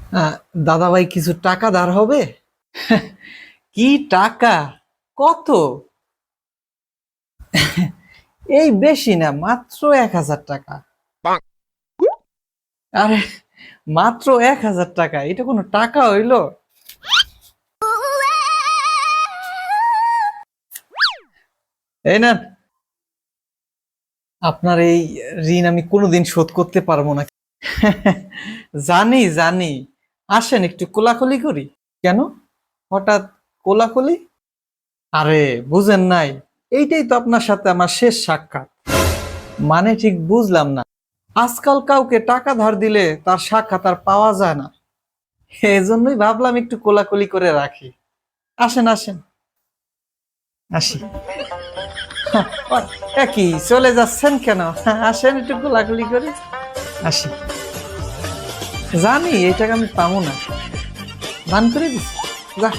আহ, দাদা ভাই কিছু টাকা ধার হবে? কি টাকা? কত? এই বেশি না, মাত্র 1,000 টাকা। আরে, মাত্র 1,000 টাকা, এটা কোনো টাকা হইলো? এই না, আপনার এই ঋণ আমি কোনোদিন শোধ করতে পারবো না। জানি জানি। আসেন একটু কোলাকুলি করি। কেন? হঠাৎ কোলাকুলি? আরে, বুঝেন নাই, এইটাই তো আপনার সাথে আমার শেষ সাক্ষাৎ। মানে ঠিক বুঝলাম না। আজকাল কাউকে টাকা ধার দিলে তার সাক্ষাৎ আর পাওয়া যায় না। এজন্যই ভাবলাম একটু কোলাকুলি করে রাখি। আসেন আসেন। আসি। কি চলে যাচ্ছেন কেন? আসেন একটু কোলাকুলি করে। আসি। জানি এই টাকা আমি পাবো না। দান করে দিচ্ছি। যা।